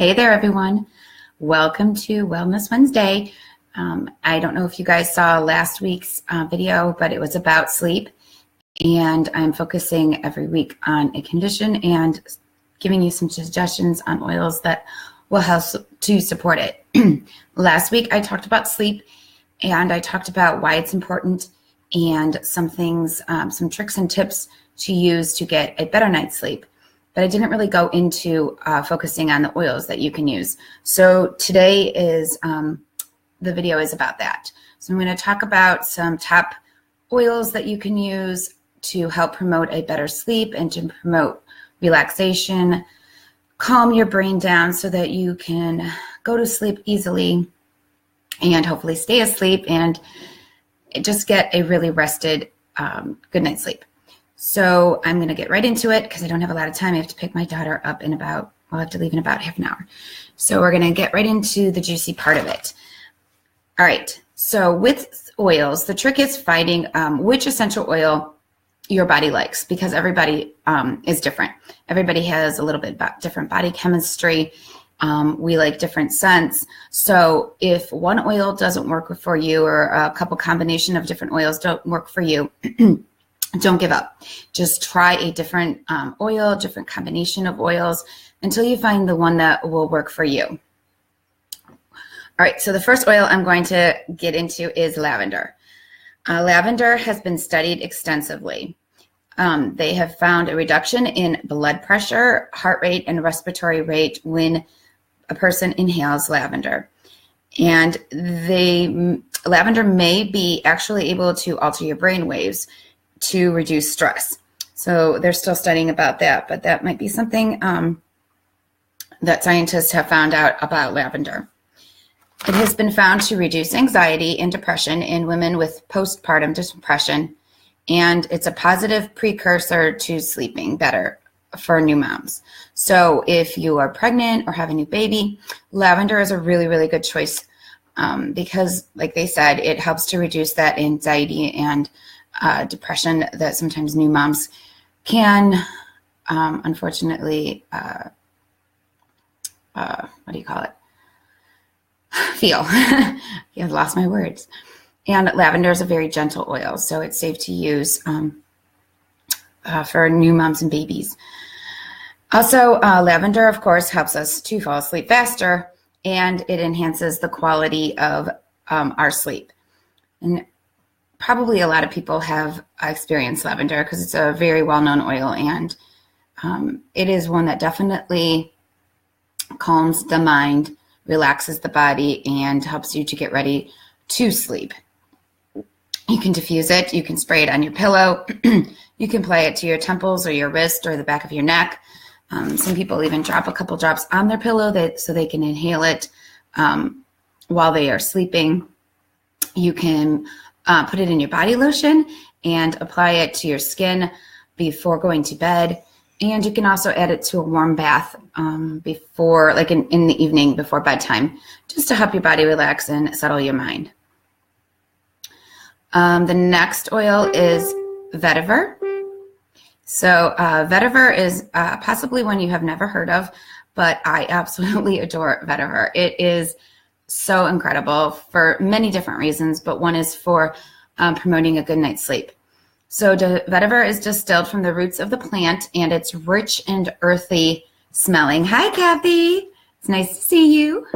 Hey there, everyone. Welcome to Wellness Wednesday. I don't know if you guys saw last week's video, but it was about sleep. And I'm focusing every week on a condition and giving you some suggestions on oils that will help to support it. Last week, I talked about sleep and I talked about why it's important and some things, some tricks and tips to use to get a better night's sleep. But I didn't really go into focusing on the oils that you can use. So today is the video is about that. So I'm going to talk about some top oils that you can use to help promote a better sleep and to promote relaxation, calm your brain down so that you can go to sleep easily and hopefully stay asleep and just get a really rested good night's sleep. So I'm going to get right into it because I don't have a lot of time. I have to pick my daughter up in about, I'll have to leave in about half an hour. So we're going to get right into the juicy part of it. All right. So with oils, the trick is finding which essential oil your body likes because everybody is different. Everybody has a little bit different body chemistry. We like different scents. So if one oil doesn't work for you or a couple combination of different oils don't work for you, don't give up. Just try a different oil, different combination of oils until you find the one that will work for you. All right, so the first oil I'm going to get into is lavender. Lavender has been studied extensively. They have found a reduction in blood pressure, heart rate, and respiratory rate when a person inhales lavender. And lavender may be actually able to alter your brain waves to reduce stress. So they're still studying about that, but that might be something that scientists have found out about lavender. It has been found to reduce anxiety and depression in women with postpartum depression, and it's a positive precursor to sleeping better for new moms. So if you are pregnant or have a new baby, lavender is a really, really good choice because, like they said, it helps to reduce that anxiety and depression that sometimes new moms can, unfortunately, feel. Yeah, I've lost my words. And lavender is a very gentle oil, so it's safe to use for new moms and babies. Also, lavender, of course, helps us to fall asleep faster, and it enhances the quality of our sleep. And probably a lot of people have experienced lavender because it's a very well-known oil, and it is one that definitely calms the mind, relaxes the body, and helps you to get ready to sleep. You can diffuse it. You can spray it on your pillow. You can apply it to your temples or your wrist or the back of your neck. Some people even drop a couple drops on their pillow so they can inhale it while they are sleeping. You can put it in your body lotion and apply it to your skin before going to bed. And you can also add it to a warm bath before, like in the evening before bedtime, just to help your body relax and settle your mind. The next oil is vetiver. So vetiver is possibly one you have never heard of, but I absolutely adore vetiver. It is so incredible for many different reasons, but one is for promoting a good night's sleep. So vetiver is distilled from the roots of the plant, and it's rich and earthy smelling. Hi, Kathy. It's nice to see you.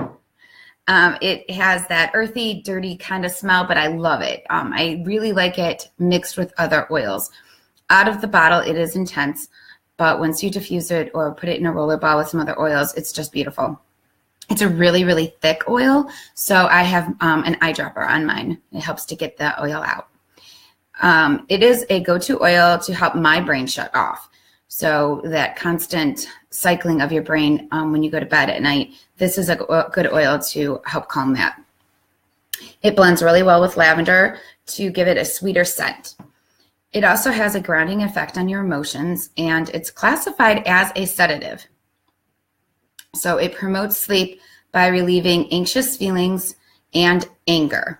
It has that earthy, dirty kind of smell, but I love it. I really like it mixed with other oils. Out of the bottle, it is intense, but once you diffuse it or put it in a roller ball with some other oils, it's just beautiful. It's a really, really thick oil, so I have an eyedropper on mine. It helps to get the oil out. It is a go-to oil to help my brain shut off. So that constant cycling of your brain when you go to bed at night, this is a good oil to help calm that. It blends really well with lavender to give it a sweeter scent. It also has a grounding effect on your emotions, and it's classified as a sedative. So it promotes sleep by relieving anxious feelings and anger.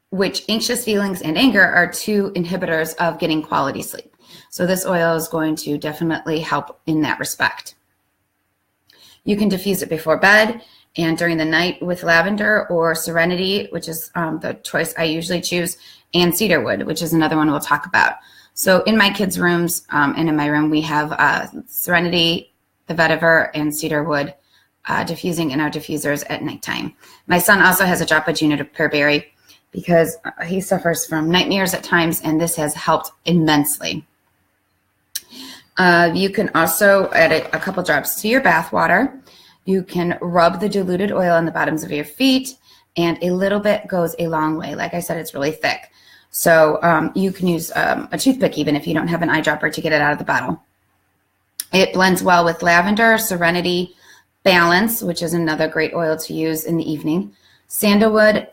Which anxious feelings and anger are two inhibitors of getting quality sleep. So this oil is going to definitely help in that respect. You can diffuse it before bed and during the night with lavender or serenity, which is the choice I usually choose, and cedarwood, which is another one we'll talk about. So in my kids' rooms and in my room, we have serenity, the vetiver, and cedarwood diffusing in our diffusers at nighttime. My son also has a drop of juniper berry because he suffers from nightmares at times, and this has helped immensely. You can also add a couple drops to your bath water. You can rub the diluted oil on the bottoms of your feet, and a little bit goes a long way. Like I said, it's really thick. So you can use a toothpick even if you don't have an eyedropper to get it out of the bottle. It blends well with lavender, serenity, balance, which is another great oil to use in the evening, sandalwood,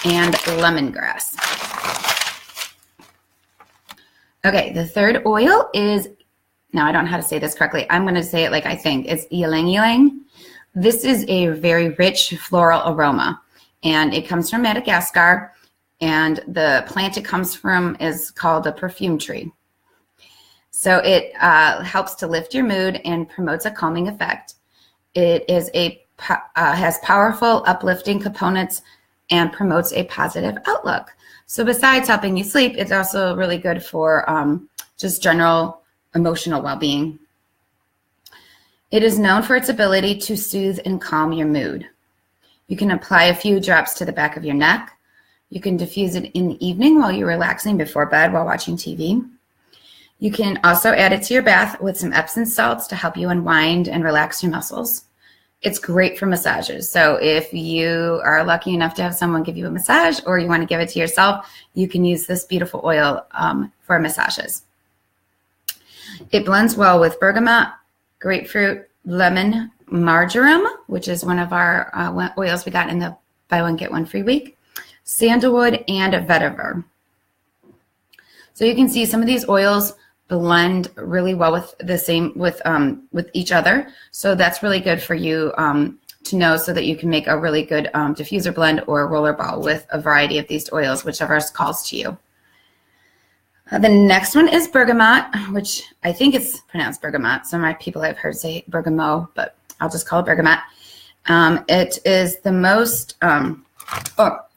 and lemongrass. Okay, the third oil is, now I don't know how to say this correctly. I'm going to say it like I think. It's ylang ylang. This is a very rich floral aroma, and it comes from Madagascar, and the plant it comes from is called a perfume tree. So it helps to lift your mood and promotes a calming effect. It is has powerful uplifting components and promotes a positive outlook. So besides helping you sleep, it's also really good for just general emotional well-being. It is known for its ability to soothe and calm your mood. You can apply a few drops to the back of your neck. You can diffuse it in the evening while you're relaxing before bed while watching TV. You can also add it to your bath with some Epsom salts to help you unwind and relax your muscles. It's great for massages. So if you are lucky enough to have someone give you a massage or you want to give it to yourself, you can use this beautiful oil for massages. It blends well with bergamot, grapefruit, lemon, marjoram, which is one of our oils we got in the buy one, get one free week, sandalwood, and vetiver. So you can see some of these oils blend really well with each other. So that's really good for you to know so that you can make a really good diffuser blend or roller ball with a variety of these oils, whichever calls to you. The next one is bergamot, which I think it's pronounced bergamot. Some of my people I've heard say bergamot, but I'll just call it bergamot. It is the most,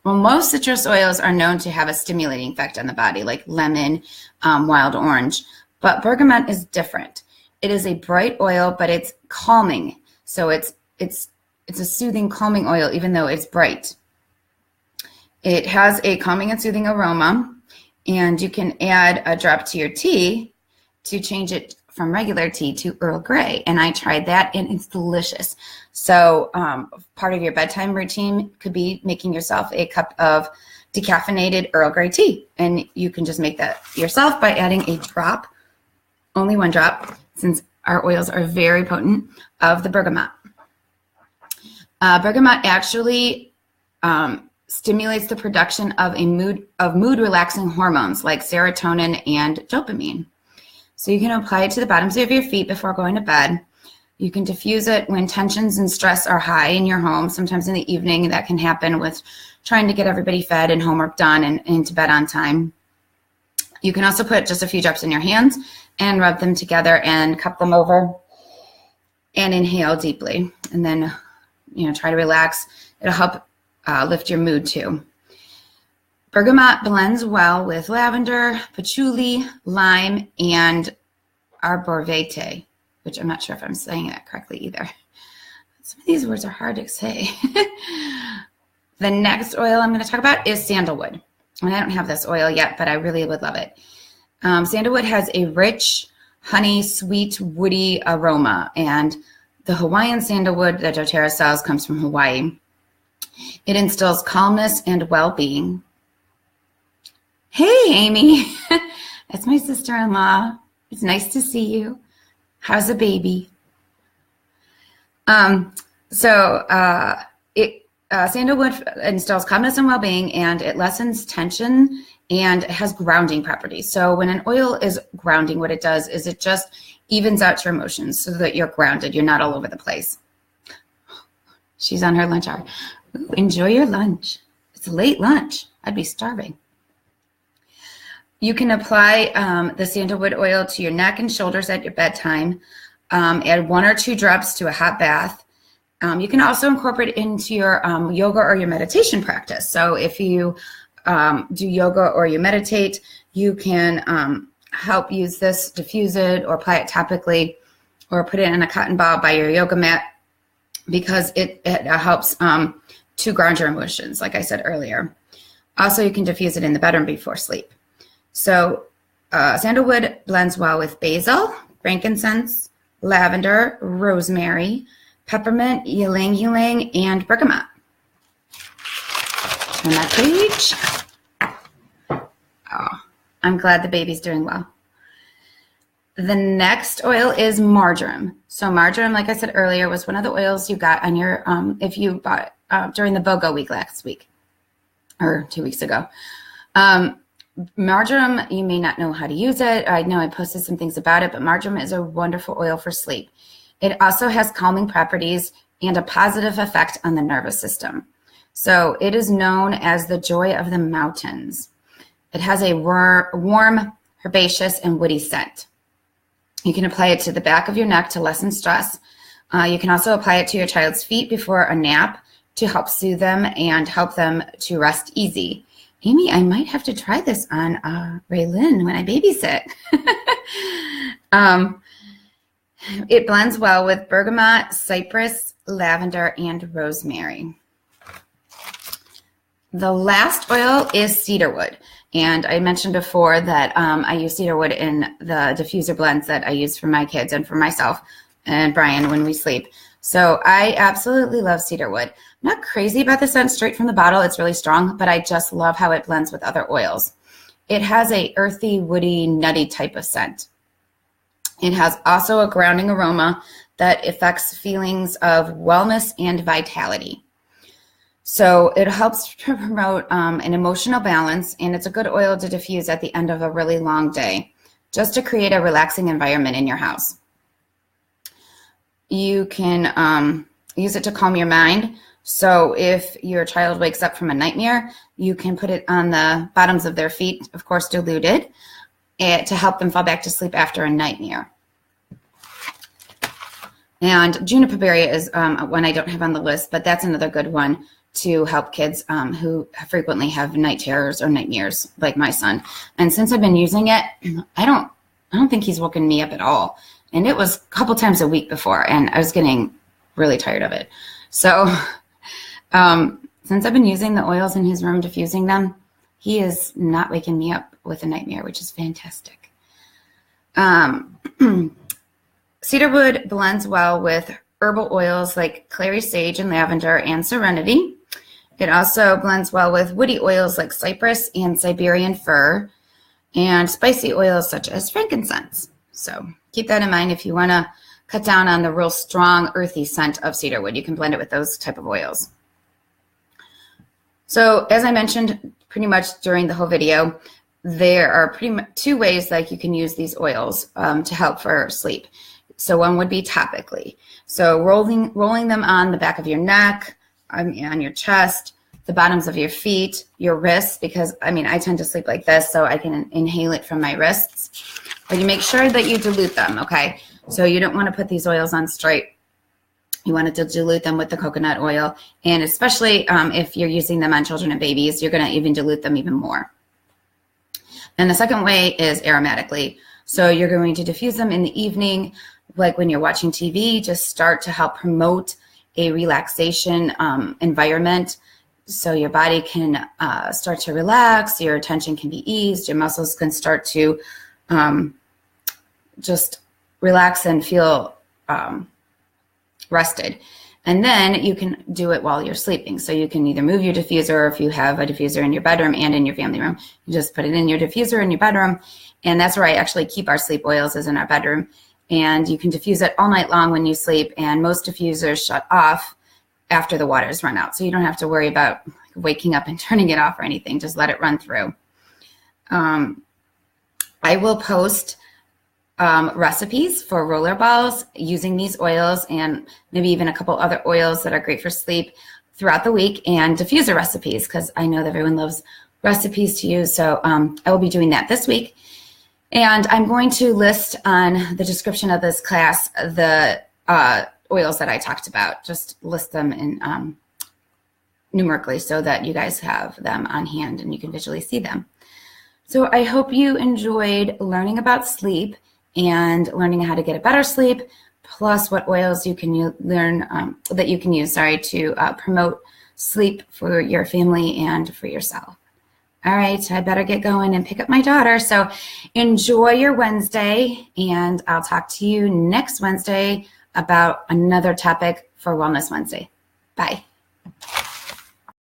most citrus oils are known to have a stimulating effect on the body, like lemon, wild orange. But bergamot is different. It is a bright oil, but it's calming. So it's a soothing, calming oil, even though it's bright. It has a calming and soothing aroma. And you can add a drop to your tea to change it from regular tea to Earl Grey. And I tried that, and it's delicious. So part of your bedtime routine could be making yourself a cup of decaffeinated Earl Grey tea. And you can just make that yourself by adding a drop, only one drop, since our oils are very potent, of the bergamot. Bergamot actually stimulates the production of mood relaxing hormones like serotonin and dopamine. So you can apply it to the bottoms of your feet before going to bed. You can diffuse it when tensions and stress are high in your home. Sometimes in the evening that can happen with trying to get everybody fed and homework done and into bed on time. You can also put just a few drops in your hands and rub them together and cup them over and inhale deeply. And then, try to relax. It'll help lift your mood too. Bergamot blends well with lavender, patchouli, lime, and arborvitae, which I'm not sure if I'm saying that correctly either. Some of these words are hard to say. The next oil I'm going to talk about is sandalwood. And I don't have this oil yet, but I really would love it. Sandalwood has a rich, honey, sweet, woody aroma. And the Hawaiian sandalwood that doTERRA sells comes from Hawaii. It instills calmness and well-being. Hey, Amy. That's my sister-in-law. It's nice to see you. How's the baby? Sandalwood instills calmness and well-being, and it lessens tension and it has grounding properties. So when an oil is grounding, what it does is it just evens out your emotions so that you're grounded. You're not all over the place. She's on her lunch hour. Ooh, enjoy your lunch. It's a late lunch. I'd be starving. You can apply the sandalwood oil to your neck and shoulders at your bedtime. Add 1 or 2 drops to a hot bath. You can also incorporate it into your yoga or your meditation practice. So if you do yoga or you meditate, you can help use this, diffuse it, or apply it topically, or put it in a cotton ball by your yoga mat, because it helps to ground your emotions, like I said earlier. Also, you can diffuse it in the bedroom before sleep. So sandalwood blends well with basil, frankincense, lavender, rosemary, peppermint, ylang ylang, and bergamot. Turn that page. Oh, I'm glad the baby's doing well. The next oil is marjoram. So marjoram, like I said earlier, was one of the oils you got on your, if you bought during the BOGO week last week, or 2 weeks ago. Marjoram, you may not know how to use it. I know I posted some things about it, but marjoram is a wonderful oil for sleep. It also has calming properties and a positive effect on the nervous system. So it is known as the joy of the mountains. It has a warm, herbaceous, and woody scent. You can apply it to the back of your neck to lessen stress. You can also apply it to your child's feet before a nap to help soothe them and help them to rest easy. Amy, I might have to try this on Raylyn when I babysit. It blends well with bergamot, cypress, lavender, and rosemary. The last oil is cedarwood. And I mentioned before that I use cedarwood in the diffuser blends that I use for my kids and for myself and Brian when we sleep. So I absolutely love cedarwood. I'm not crazy about the scent straight from the bottle. It's really strong, but I just love how it blends with other oils. It has a earthy, woody, nutty type of scent. It has also a grounding aroma that affects feelings of wellness and vitality. So it helps to promote an emotional balance, and it's a good oil to diffuse at the end of a really long day, just to create a relaxing environment in your house. You can use it to calm your mind. So if your child wakes up from a nightmare, you can put it on the bottoms of their feet, of course diluted, to help them fall back to sleep after a nightmare. And juniper berry is one I don't have on the list, but that's another good one to help kids who frequently have night terrors or nightmares, like my son. And since I've been using it, I don't think he's woken me up at all. And it was a couple times a week before, and I was getting really tired of it. So since I've been using the oils in his room, diffusing them, he is not waking me up with a nightmare, which is fantastic. Cedarwood blends well with herbal oils like clary sage and lavender and serenity. It also blends well with woody oils like cypress and Siberian fir, and spicy oils such as frankincense. So keep that in mind if you want to cut down on the real strong earthy scent of cedarwood. You can blend it with those type of oils. So as I mentioned pretty much during the whole video, there are pretty much two ways that you can use these oils to help for sleep. So one would be topically. So rolling them on the back of your neck, on your chest, the bottoms of your feet, your wrists, because I tend to sleep like this, so I can inhale it from my wrists. But you make sure that you dilute them, okay? So you don't want to put these oils on straight. You want to dilute them with the coconut oil. And especially if you're using them on children and babies, you're going to even dilute them even more. And the second way is aromatically. So you're going to diffuse them in the evening, like when you're watching TV, just start to help promote a relaxation environment. So your body can start to relax, your tension can be eased, your muscles can start to just relax and feel rested. And then you can do it while you're sleeping. So you can either move your diffuser, or if you have a diffuser in your bedroom and in your family room, you just put it in your diffuser in your bedroom. And that's where I actually keep our sleep oils, is in our bedroom. And you can diffuse it all night long when you sleep. And most diffusers shut off after the water's run out. So you don't have to worry about waking up and turning it off or anything. Just let it run through. I will post recipes for roller balls using these oils, and maybe even a couple other oils that are great for sleep throughout the week, and diffuser recipes, because I know that everyone loves recipes to use. So I will be doing that this week. And I'm going to list on the description of this class the oils that I talked about. Just list them in numerically so that you guys have them on hand and you can visually see them. So I hope you enjoyed learning about sleep and learning how to get a better sleep, plus what oils you can that you can use, to promote sleep for your family and for yourself. All right, I better get going and pick up my daughter. So enjoy your Wednesday, and I'll talk to you next Wednesday about another topic for Wellness Wednesday. Bye.